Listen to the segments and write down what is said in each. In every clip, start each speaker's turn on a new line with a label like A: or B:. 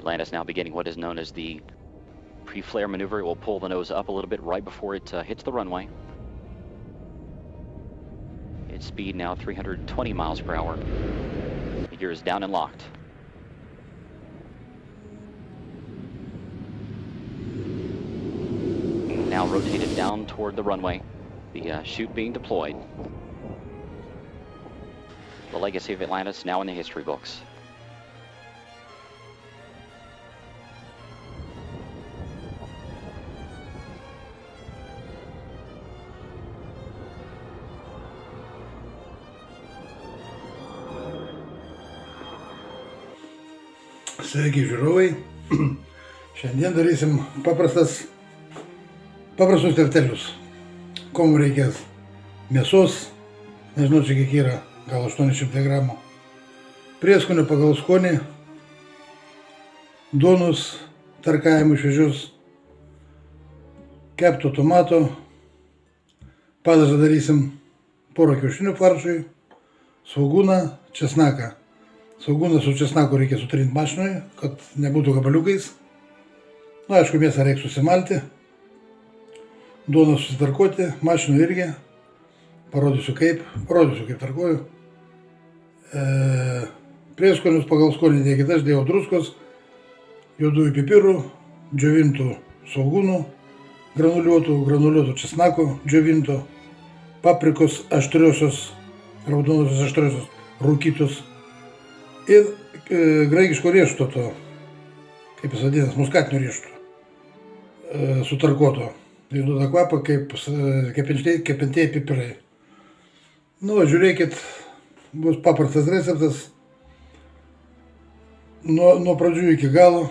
A: Atlantis now beginning what is known as the pre-flare maneuver. It will pull the nose up a little bit right before it hits the runway. Its speed now 320 miles per hour. The gear is down and locked. Now rotated down toward the runway. The chute being deployed. The legacy of Atlantis now in the history books.
B: Sveiki žiūrovai, šiandien darysim paprastus tertelius. Ko mums reikės? Mėsos, nežinau čia kiek yra, gal 800 gramų. Prieskonių pagal skonį, duonos tarkavimų šviežius, kepto tomato, padažą darysim porą kiaušinių faršui, svogūną, česnaką. Svogūną su česnaku reikia sutrinti mašinoje, kad nebūtų gabaliukais. Na, aišku, mėsą reikia susimalti. Duoną susitarkuoti, mašinų irgi. Parodysiu kaip tarkuoju. Prieskonius pagal skonį dėkit, aš dėjau druskos, juodųjų pipirų, džiovintų svogūnų, granuliuotų česnako, džiovinto, paprikos aštriosios, raudonosios aštriosios, rūkytos. Ir graikiško riešuto to, kaip jis vadinasi, muskatinio riešuto, sutarkuoto. Jis duoda kvapą kaip kepintieji pipirai. Nu, žiūrėkit, bus paprastas receptas, nuo pradžių iki galo.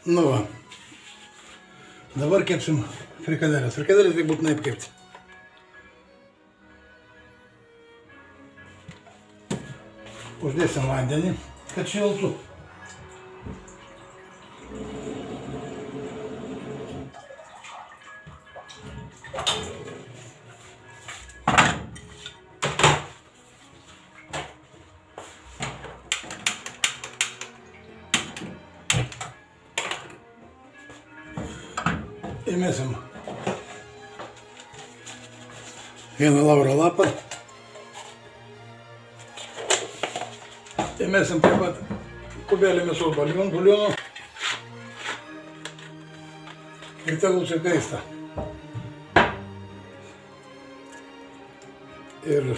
B: Nu va, dabar kepsim frikadelės. Frikadelės reikia būtinai apkepti. Uždėsim vandenį, kad šiltų. Įmesim vieną lauro lapą. Įmesim taip pat kubelį mėsos buljono. Ir tegul čia kaista. Ir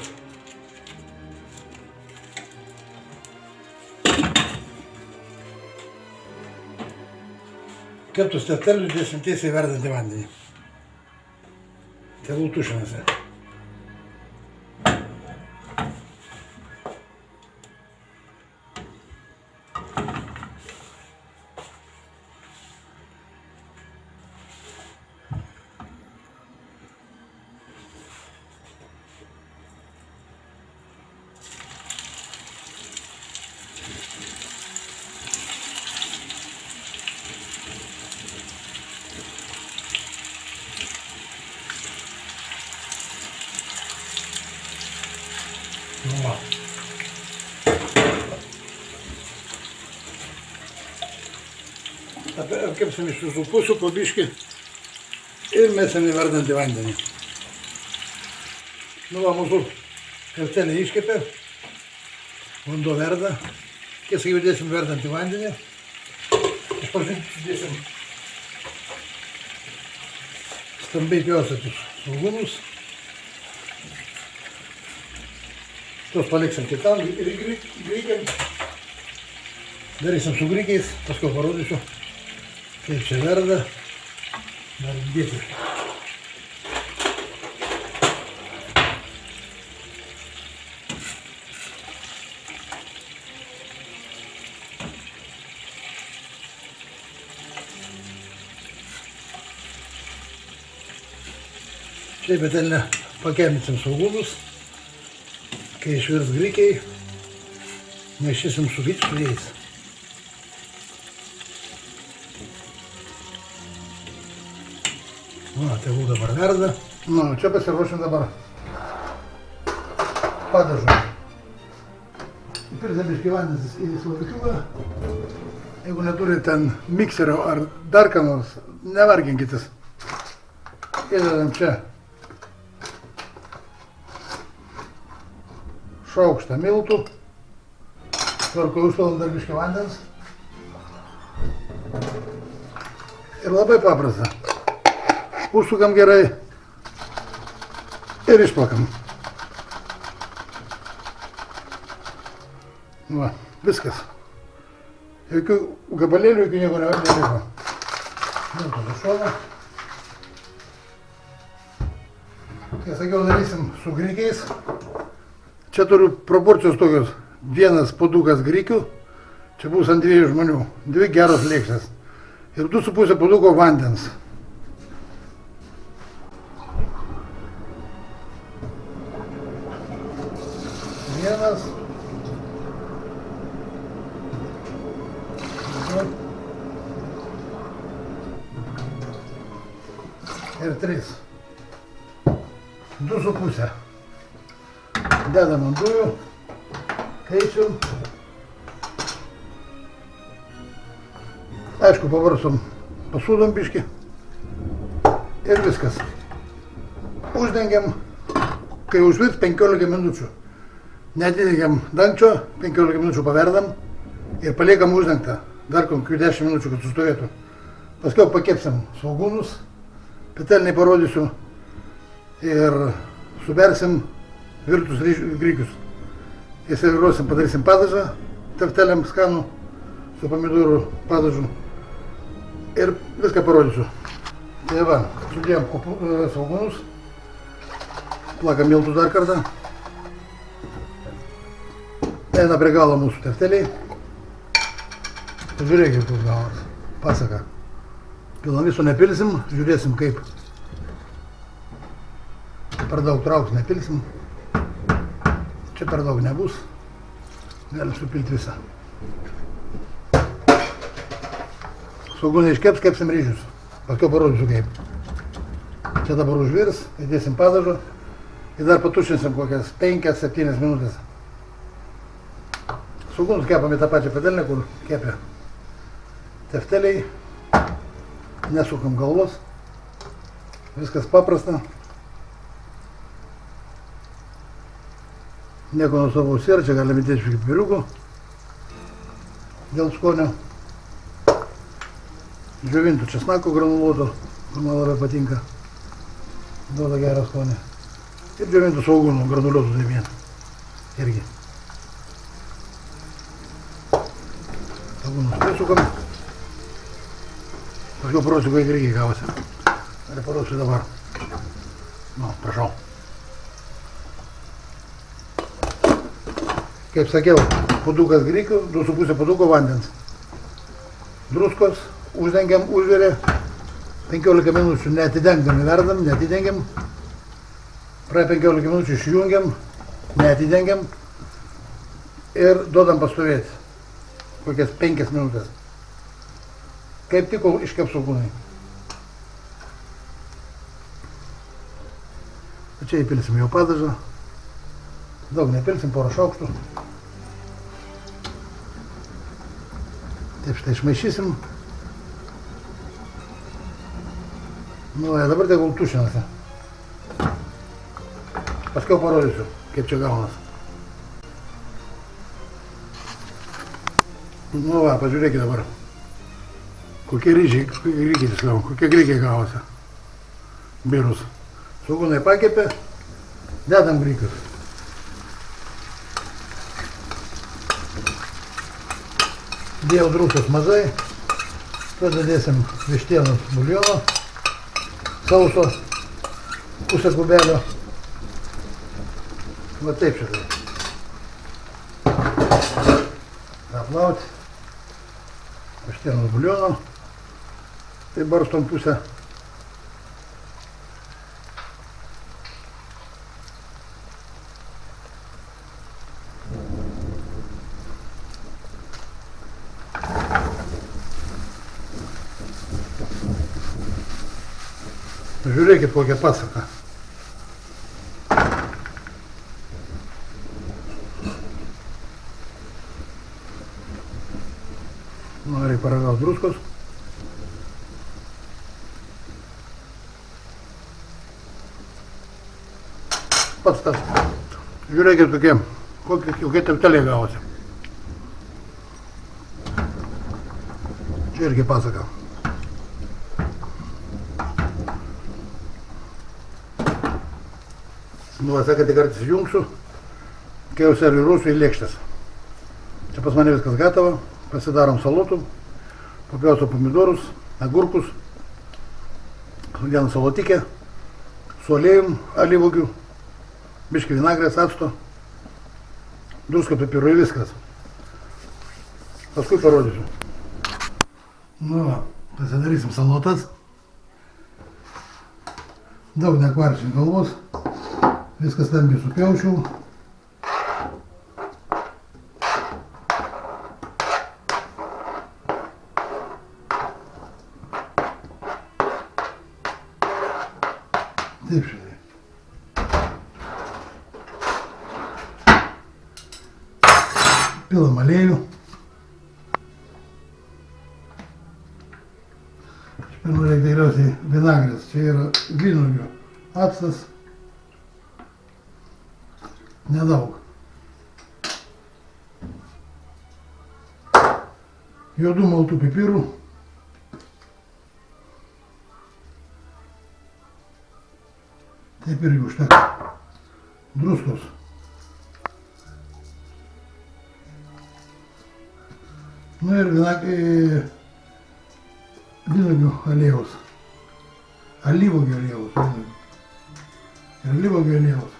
B: keptus tertelius dėsim tiesiai verdantį vandenį. Tegul tušinasi. Va. Apkepsim iš visų pusių po biškį ir mesim į verdantį vandenį. Nu va, mūsų tertelė iškepė, vanduo verda. Tiesiog įdėsim verdantį vandenį. iš pradžių sudėsim stambiai pjaustytus svogūnus. Tuos paliksim kitam ir grikiam. Darysim su grikiais, paskui parodysiu, kaip čia verda. Dar dėti. Čia į petelnę pakemisim svogūnus, kai išvirs grikiai, maišysim su jais. Va, tegul dabar verda. Nu, čia pasiruošim dabar padažą. Įpilsim biškį vandens į slovikiuką. Jeigu neturite ten mikserio ar dar ką nors, nevarginkitis. Įdedam čia šaukštą miltų. Tvarkau užpilam dar biškį vandens. Ir labai paprasta. Užsukam gerai ir išplakam. Va, viskas. Jokių gabalėlių, jokių nieko neliko. Miltų nušoną. Kai sakiau, darysim su grikiais. Čia turiu proporcijos tokios. Vienas puodukas grikių. Čia bus ant 2 žmonių. 2 geros lėkštės. Ir 2,5 puoduko vandens. Vienas. Ir 3. 2,5. Dedam ant dujų. Keičiam. Aišku, pavarsom pasūdom biškį. Ir viskas. Uždengiam, kai užvirs 15 minučių. Nedidengiam dangčio, 15 minučių paverdam ir paliekam uždengtą. Dar kokių 10 minučių, kad sustovėtų. Paskiau pakepsim svogūnus, petelniai parodysiu ir subersim virtus grikius. Įsiviruosim, padarysim padažą, tefteliam skanų su pomidorų padažu ir viską parodysiu. Tai va, sudėjom svogūnus, plakam miltus dar kartą. Eina prie galo mūsų tefteliai. Pažiūrėkime, kur galas. Pasaka. Pilam viso nepilsim, žiūrėsim kaip. Per daug trauks nepilsim. Čia per daug nebus. Galim supilti visą. Svogūnai iškeps, kepsim ryžius. Paskiau parodysiu kaip. Čia dabar užvirs, įdėsim padažo ir dar patušinsim kokias 5-7 minutės. Svogūnus kepam į tą pačią petelnę, kur kepia tefteliai. Nesukam galvos. Viskas paprasta. Nieko nuostabaus yra, čia galime įdėti šiek tiek pipiriukų dėl skonio. Džiovintų česnako granuluoto, kur man labai patinka. Duoda gerą skonį. Ir džiovintų svogūnų granuliuotų taip vien. Irgi. Svogūnus prisukam. Paskiau parodysiu, kaip irgi gavosi. Ar parodysiu dabar. Nu, prašau. Kaip sakiau, puodukas grikių, 2,5 puoduko vandens. Druskos, uždengiam, užvirė, 15 minučių neatidengdami verdam, neatidengiam. Praėjo 15 minučių išjungiam, neatidengiam ir duodam pastovėti. Kokias 5 minutės. Kaip tik iškeps svogūnai. Čia įpilsim jau padažą. Daug nepilsim, porą šaukštų. Taip štai išmaišysim. Nu, dabar tegul tušinasi. Paskiau parodysiu, kaip čia gaunas. Nu va, pažiūrėkit dabar. kokie grikiai gavosi. Birus. Svogūnai pakepė, dedam grikius. Dėjau druskos mažai, tada dėsim vištienos buljono, sauso, pusę kubelio. Va taip šitai. Aplauti. Vištienos buljono. Tai barstom pusę. Žiūrėkit kokią pasaką. Nori paragauti druskos. Pats tas. Žiūrėkit kokie tepteliai gavosi. Čia irgi pasaka. Nu, sekantį kartą įjungsiu, kai jau serviruosiu į lėkštes. Čia pas mane viskas gatava, pasidarom salotų, papjausiu pomidorus, agurkus, vieną salotikę, su aliejum, alyvuogių, biškį vinagrės, acto, druska, pipirų ir viskas. Paskui parodysiu. Nu, pasidarysim salotas. Daug nekvaršint galvos. Viskas stambiai supjaučiau. Taip šitai. Pilam aliejų. Čia pirma reikia tikriausiai vinagrės. Čia yra vynuogių actas. Nedaug. Juodų maltų pipirų. Taip irgi užteks. Druskos. Nu ir vynuogių aliejaus. Alyvuogių aliejaus. Ir alyvuogių aliejaus.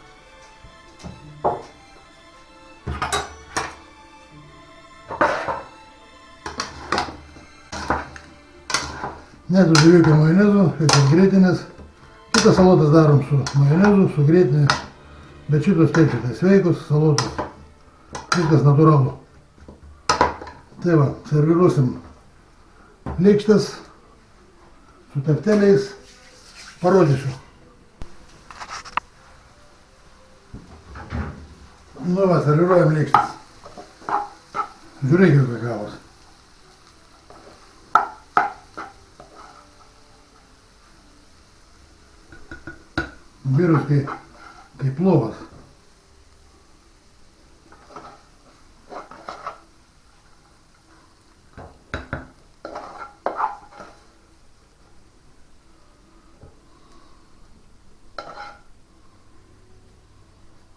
B: Nedu žuviukio majonezo, jokios grietinės. Kitas salotas darom su majonezu, su grietinė. Bet šitos taip šitai sveikos salotos. Viskas natūralu. Tai va, serviruosim lėkštes su tepteliais. Parodysiu. Nu va, serviruojam lėkštes. Žiūrėkit, kaip gavos. Birus kaip plovas.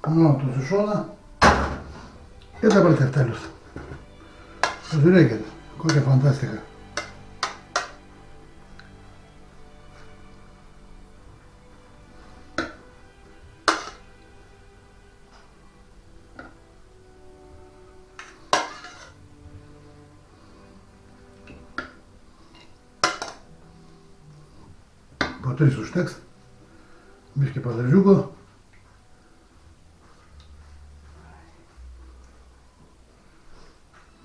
B: Nu, tu į šoną. Ir dabar teptelius. Pažiūrėkit, kokia fantastika. Po 3 užteks, biškį padažiuko.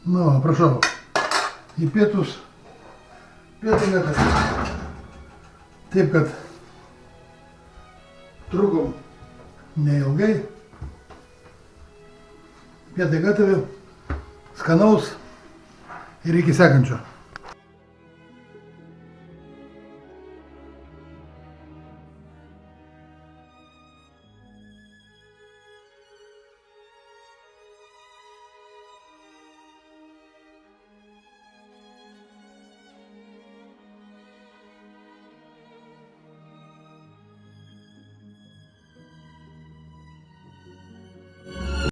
B: Nu, prašau, į pietus, pietų metas. Taip, kad trukom neilgai. Pietai gatavė, skanaus ir iki sekančio.